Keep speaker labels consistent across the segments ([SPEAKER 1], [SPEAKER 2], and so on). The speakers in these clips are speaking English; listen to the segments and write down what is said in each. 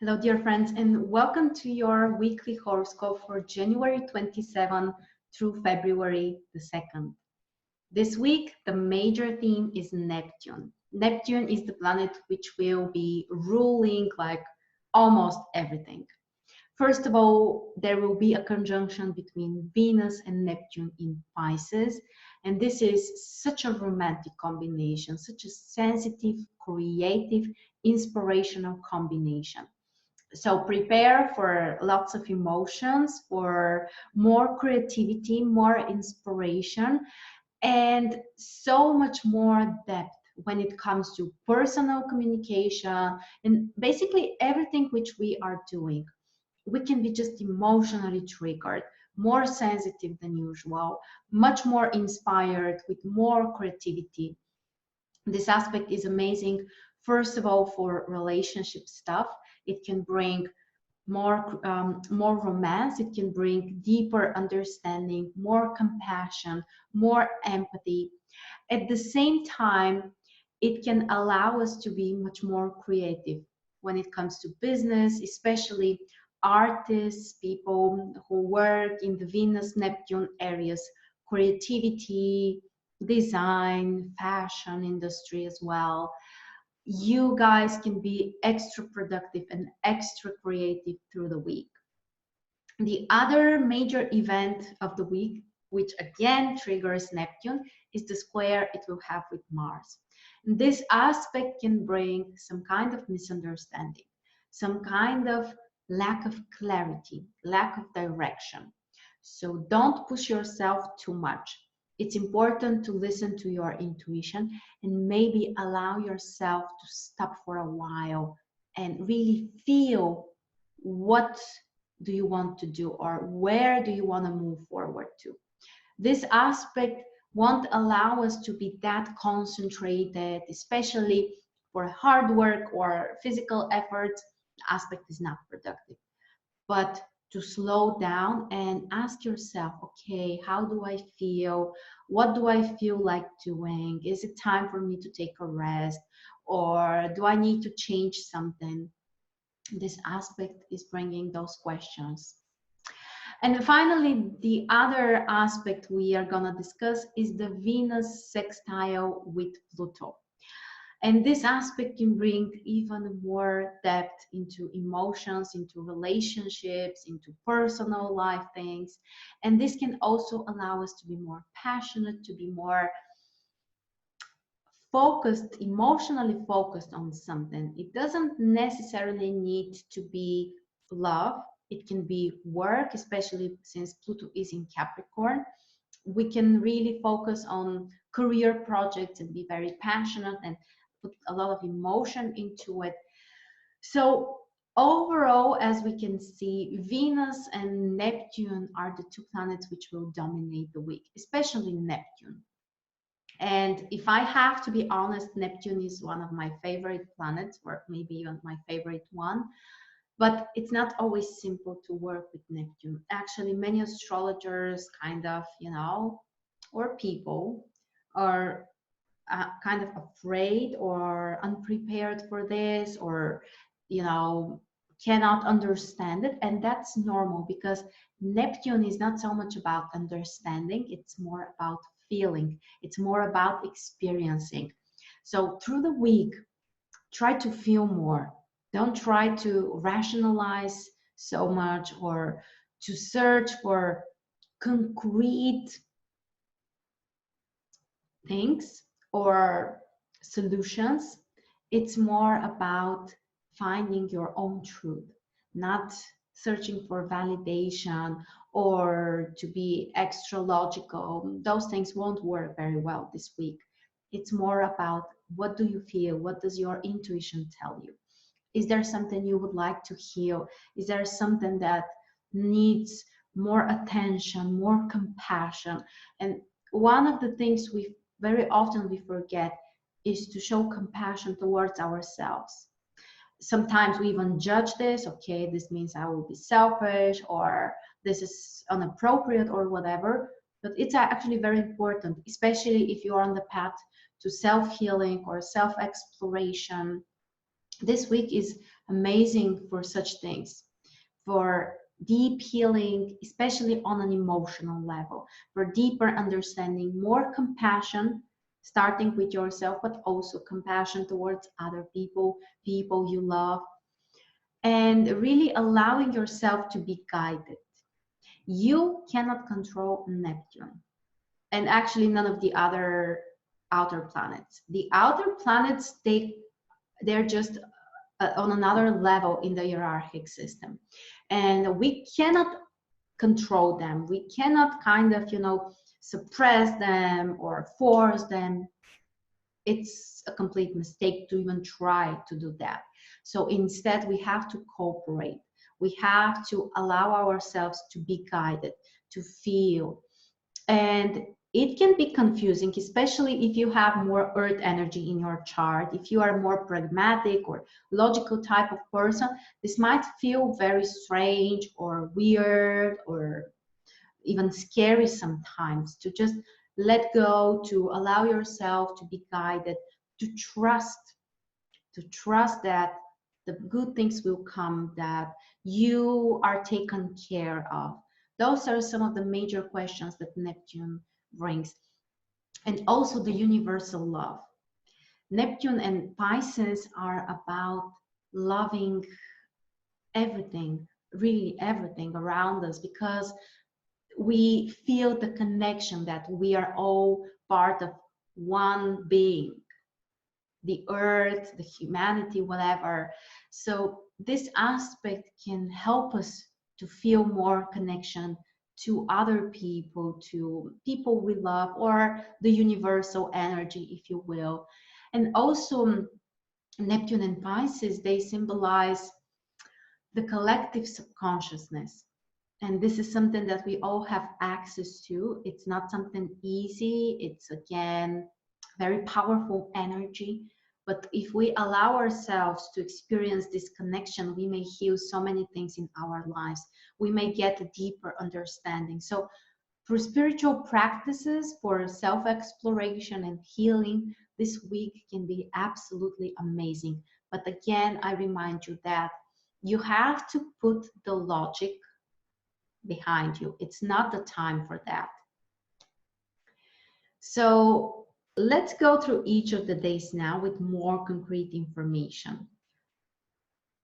[SPEAKER 1] Hello, dear friends, and welcome to your weekly horoscope for January 27 through February the 2nd. This week, the major theme is Neptune. Neptune is the planet which will be ruling like almost everything. First of all, there will be a conjunction between Venus and Neptune in Pisces, and this is such a romantic combination, such a sensitive, creative, inspirational combination. So prepare for lots of emotions, for more creativity, more inspiration, and so much more depth when it comes to personal communication and basically everything which we are doing. We can be just emotionally triggered, more sensitive than usual, much more inspired with more creativity. This aspect is amazing, first of all, for relationship stuff. It can bring more romance. It can bring deeper understanding, more compassion, more empathy. At the same time, it can allow us to be much more creative when it comes to business, especially artists, people who work in the Venus Neptune areas, creativity, design, fashion industry as well. You guys can be extra productive and extra creative through the week. The other major event of the week, which again triggers Neptune, is the square it will have with Mars. And this aspect can bring some kind of misunderstanding, some kind of lack of clarity, lack of direction. So don't push yourself too much. It's important to listen to your intuition and maybe allow yourself to stop for a while and really feel what do you want to do or where do you want to move forward to. This aspect won't allow us to be that concentrated, especially for hard work or physical effort. The aspect is not productive. But to slow down and ask yourself, okay, how do I feel? What do I feel like doing? Is it time for me to take a rest? Or do I need to change something? This aspect is bringing those questions. And finally, the other aspect we are going to discuss is the Venus sextile with Pluto. And this aspect can bring even more depth into emotions, into relationships, into personal life things. And this can also allow us to be more passionate, to be more focused, emotionally focused on something. It doesn't necessarily need to be love. It can be work, especially since Pluto is in Capricorn. We can really focus on career projects and be very passionate and put a lot of emotion into it. So overall, as we can see, Venus and Neptune are the two planets which will dominate the week, especially Neptune. And if I have to be honest, Neptune is one of my favorite planets, or maybe even my favorite one. But it's not always simple to work with Neptune. Actually, many astrologers kind of, or people are kind of afraid or unprepared for this, or, cannot understand it. And that's normal because Neptune is not so much about understanding, it's more about feeling, it's more about experiencing. So through the week, try to feel more. Don't try to rationalize so much or to search for concrete things or solutions. It's more about finding your own truth, not searching for validation or to be extra logical. Those things won't work very well this week. It's more about what do you feel? What does your intuition tell you? Is there something you would like to heal? Is there something that needs more attention, more compassion? And one of the things we very often we forget is to show compassion towards ourselves. Sometimes we even judge this, okay, this means I will be selfish or this is inappropriate or whatever. But it's actually very important, especially if you're on the path to self-healing or self-exploration. This week is amazing for such things, for deep healing, especially on an emotional level, for deeper understanding, more compassion, starting with yourself, but also compassion towards other people, people you love, and really allowing yourself to be guided. You cannot control Neptune, and actually none of the other outer planets. The outer planets, they're just on another level in the hierarchic system, and we cannot control them. We cannot kind of, suppress them or force them. It's a complete mistake to even try to do that. So instead, we have to cooperate. We have to allow ourselves to be guided, to feel. And it can be confusing, especially if you have more earth energy in your chart. If you are more pragmatic or logical type of person, this might feel very strange or weird or even scary sometimes, to just let go, to allow yourself to be guided, to trust that the good things will come, that you are taken care of. Those are some of the major questions that Neptune brings. And also the universal love. Neptune and Pisces are about loving everything, really everything around us, because we feel the connection that we are all part of one being, the earth, the humanity, whatever. So this aspect can help us to feel more connection to other people, to people we love, or the universal energy, if you will. And also Neptune and Pisces, they symbolize the collective subconsciousness. And this is something that we all have access to. It's not something easy. It's, again, very powerful energy. But if we allow ourselves to experience this connection, we may heal so many things in our lives. We may get a deeper understanding. So for spiritual practices, for self-exploration and healing, this week can be absolutely amazing. But again, I remind you that you have to put the logic behind you. It's not the time for that. So let's go through each of the days now with more concrete information.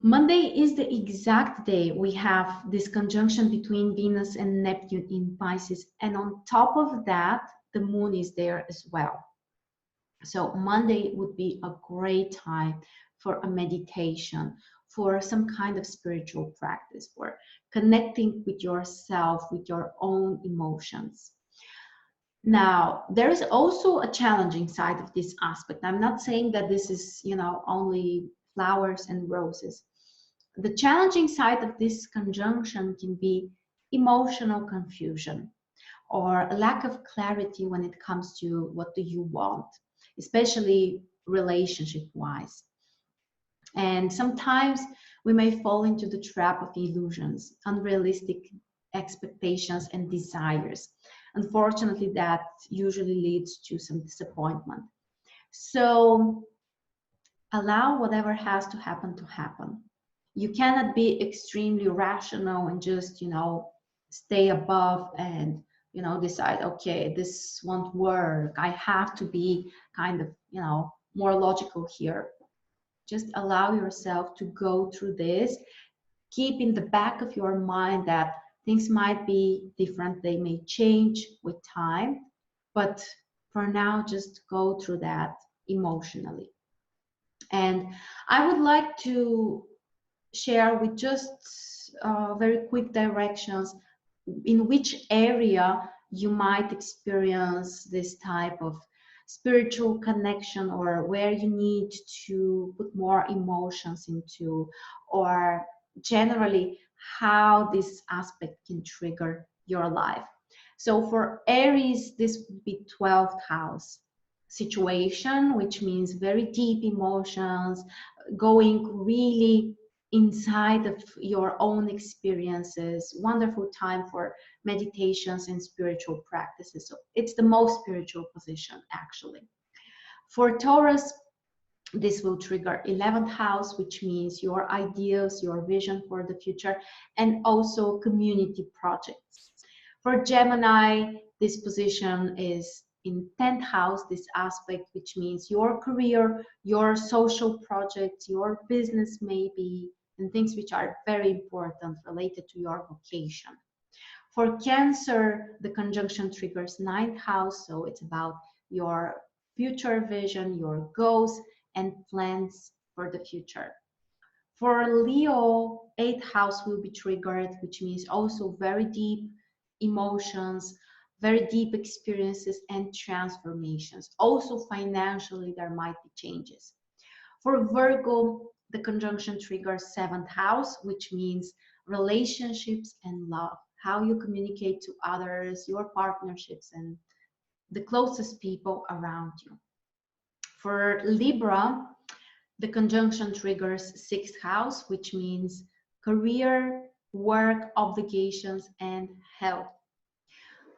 [SPEAKER 1] Monday is the exact day we have this conjunction between Venus and Neptune in Pisces, and on top of that, the moon is there as well. So Monday would be a great time for a meditation, for some kind of spiritual practice, for connecting with yourself, with your own emotions. Now, there is also a challenging side of this aspect. I'm not saying that this is, only flowers and roses. The challenging side of this conjunction can be emotional confusion or a lack of clarity when it comes to what do you want, especially relationship-wise. And sometimes we may fall into the trap of illusions, unrealistic expectations and desires. Unfortunately, that usually leads to some disappointment. So allow whatever has to happen to happen. You cannot be extremely rational and just, stay above and, decide, okay, this won't work. I have to be kind of, more logical here. Just allow yourself to go through this. Keep in the back of your mind that things might be different. They may change with time, but for now, just go through that emotionally. And I would like to share with just very quick directions in which area you might experience this type of spiritual connection, or where you need to put more emotions into, or generally how this aspect can trigger your life. So for Aries, this would be 12th house situation, which means very deep emotions, going really inside of your own experiences. Wonderful time for meditations and spiritual practices. So it's the most spiritual position, actually. For Taurus, This will trigger 11th house, which means your ideas, your vision for the future, and also community projects. For Gemini, this position is in 10th house, this aspect, which means your career, your social projects, your business maybe, and things which are very important related to your vocation. For Cancer, the conjunction triggers 9th house, so it's about your future vision, your goals, and plans for the future. For Leo, 8th house will be triggered, which means also very deep emotions, very deep experiences and transformations. Also financially, there might be changes. For Virgo, the conjunction triggers 7th house, which means relationships and love, how you communicate to others, your partnerships, and the closest people around you. For Libra, the conjunction triggers 6th house, which means career, work, obligations, and health.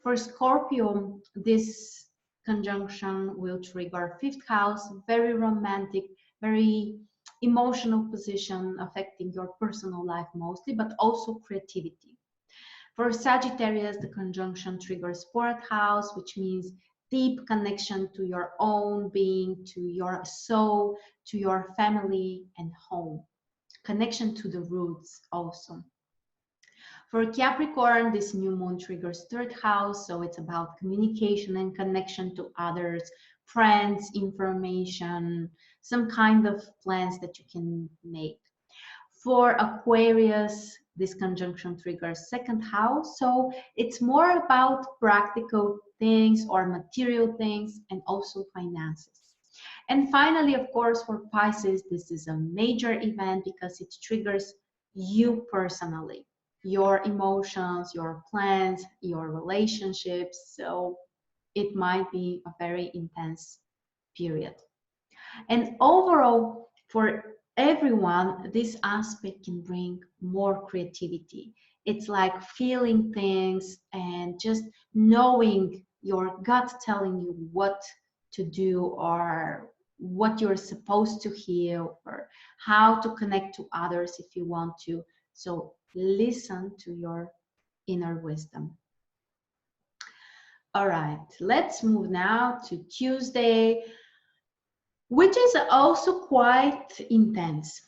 [SPEAKER 1] For Scorpio, this conjunction will trigger 5th house, very romantic, very emotional position affecting your personal life mostly, but also creativity. For Sagittarius, the conjunction triggers 4th house, which means deep connection to your own being, to your soul, to your family and home. Connection to the roots also. For Capricorn, this new moon triggers 3rd house, so it's about communication and connection to others, friends, information, some kind of plans that you can make. For Aquarius, this conjunction triggers 2nd house, so it's more about practical things or material things and also finances. And finally, of course, for Pisces, this is a major event because it triggers you personally, your emotions, your plans, your relationships. So it might be a very intense period. And overall, for everyone, this aspect can bring more creativity. It's like feeling things and just knowing your gut telling you what to do or what you're supposed to heal or how to connect to others if you want to. So listen to your inner wisdom. All right, let's move now to Tuesday, which is also quite intense.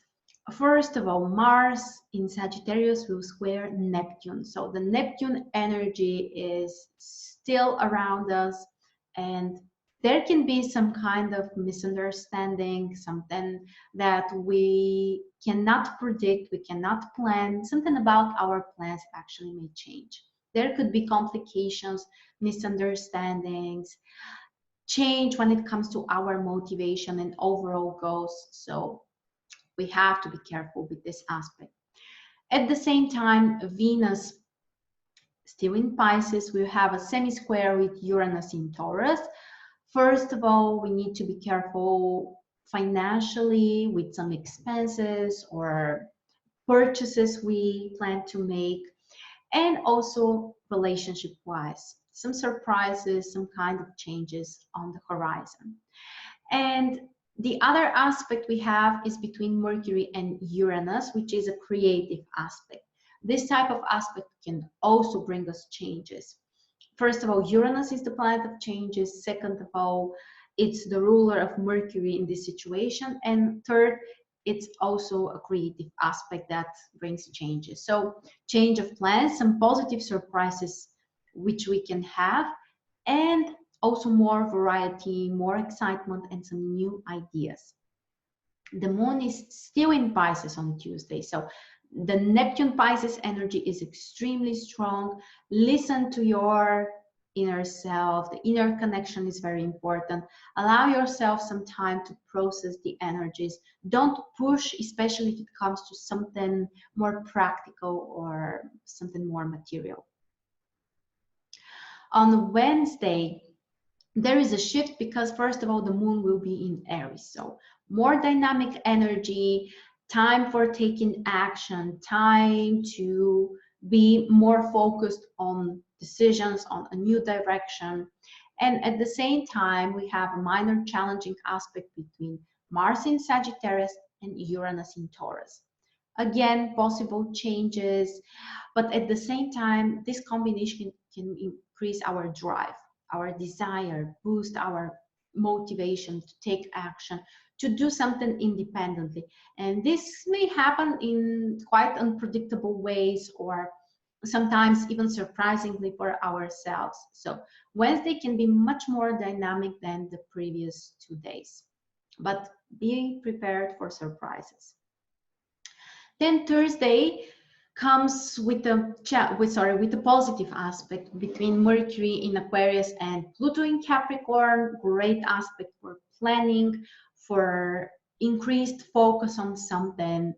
[SPEAKER 1] First of all, Mars in Sagittarius will square Neptune. So the Neptune energy is still around us, and there can be some kind of misunderstanding, something that we cannot predict, we cannot plan, something about our plans actually may change. There could be complications, misunderstandings, change when it comes to our motivation and overall goals. So we have to be careful with this aspect. At the same time, Venus still in Pisces, we have a semi-square with Uranus in Taurus. First of all, we need to be careful financially with some expenses or purchases we plan to make, and also relationship-wise, some surprises, some kind of changes on the horizon. And the other aspect we have is between Mercury and Uranus, which is a creative aspect. This type of aspect can also bring us changes. First of all, Uranus is the planet of changes. Second of all, it's the ruler of Mercury in this situation. And third, it's also a creative aspect that brings changes. So change of plans, some positive surprises which we can have, and also more variety, more excitement, and some new ideas. The moon is still in Pisces on Tuesday, so the Neptune Pisces energy is extremely strong. Listen to your inner self. The inner connection is very important. Allow yourself some time to process the energies. Don't push, especially if it comes to something more practical or something more material. On Wednesday, there is a shift because first of all, the moon will be in Aries. So more dynamic energy, time for taking action, time to be more focused on decisions, on a new direction. And at the same time, we have a minor challenging aspect between Mars in Sagittarius, and Uranus in Taurus. Again, possible changes, but at the same time, this combination can increase our drive, our desire, boost our motivation to take action, to do something independently. And this may happen in quite unpredictable ways, or sometimes even surprisingly for ourselves. So Wednesday can be much more dynamic than the previous 2 days, but be prepared for surprises. Then Thursday comes with the positive aspect between Mercury in Aquarius and Pluto in Capricorn. Great aspect for planning, for increased focus on something,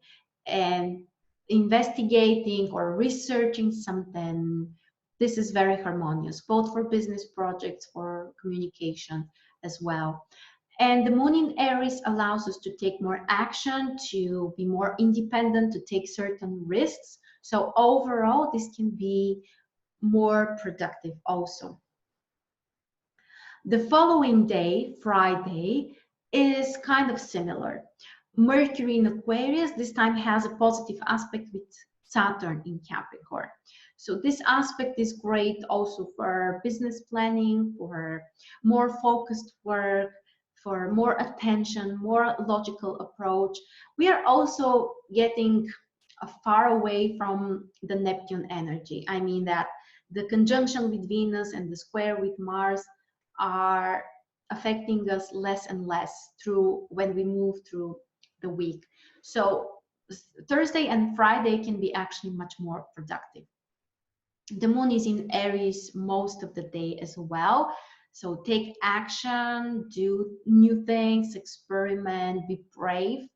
[SPEAKER 1] and investigating or researching something. This is very harmonious, both for business projects, for communication as well. And the moon in Aries allows us to take more action, to be more independent, to take certain risks. So overall, this can be more productive also. The following day, Friday, is kind of similar. Mercury in Aquarius this time has a positive aspect with Saturn in Capricorn. So this aspect is great also for business planning, for more focused work, for more attention, more logical approach. We are also getting far away from the Neptune energy. I mean that the conjunction with Venus and the square with Mars are affecting us less and less through when we move through the week. So Thursday and Friday can be actually much more productive. The moon is in Aries most of the day as well. So take action, do new things, experiment, be brave.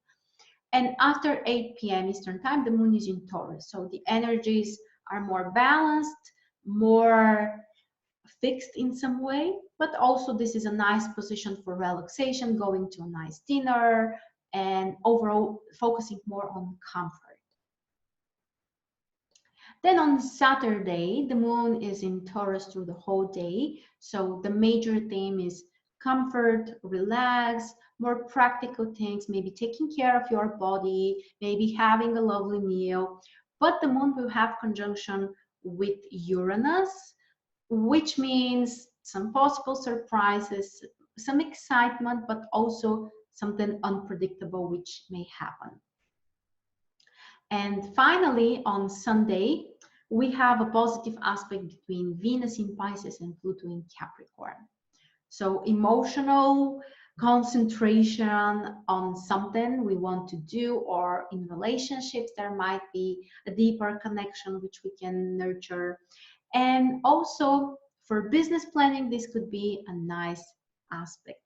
[SPEAKER 1] And after 8 p.m. Eastern Time, the moon is in Taurus. So the energies are more balanced, more fixed in some way, but also this is a nice position for relaxation, going to a nice dinner, and overall focusing more on comfort. Then on Saturday, the moon is in Taurus through the whole day. So the major theme is comfort, relax, more practical things, maybe taking care of your body, maybe having a lovely meal. But the moon will have conjunction with Uranus, which means some possible surprises, some excitement, but also something unpredictable which may happen. And finally, on Sunday, we have a positive aspect between Venus in Pisces and Pluto in Capricorn. So emotional concentration on something we want to do, or in relationships, there might be a deeper connection which we can nurture. And also for business planning, this could be a nice aspect.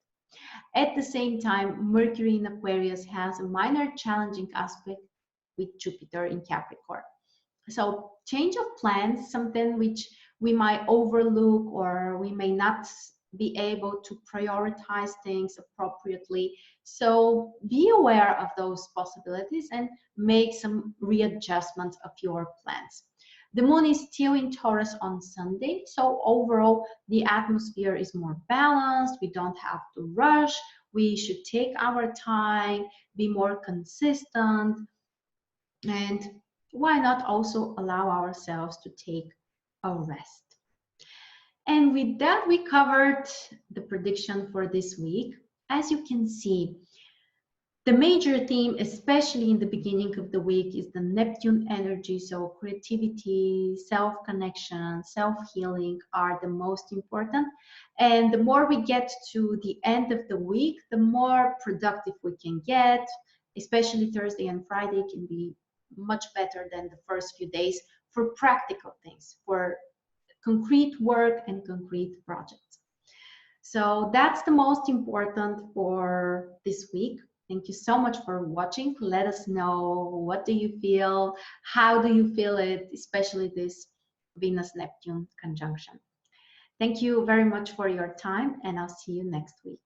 [SPEAKER 1] At the same time, Mercury in Aquarius has a minor challenging aspect with Jupiter in Capricorn. So change of plans, something which we might overlook, or we may not be able to prioritize things appropriately. So be aware of those possibilities and make some readjustments of your plans. The moon is still in Taurus on Sunday, so overall the atmosphere is more balanced. We don't have to rush. We should take our time, be more consistent, and why not also allow ourselves to take a rest. And with that, we covered the prediction for this week. As you can see, the major theme, especially in the beginning of the week, is the Neptune energy. So creativity, self-connection, self-healing are the most important. And the more we get to the end of the week, the more productive we can get. Especially Thursday and Friday can be much better than the first few days for practical things, for concrete work and concrete projects. So that's the most important for this week. Thank you so much for watching. Let us know, what do you feel? How do you feel it, especially this Venus-Neptune conjunction? Thank you very much for your time, and I'll see you next week.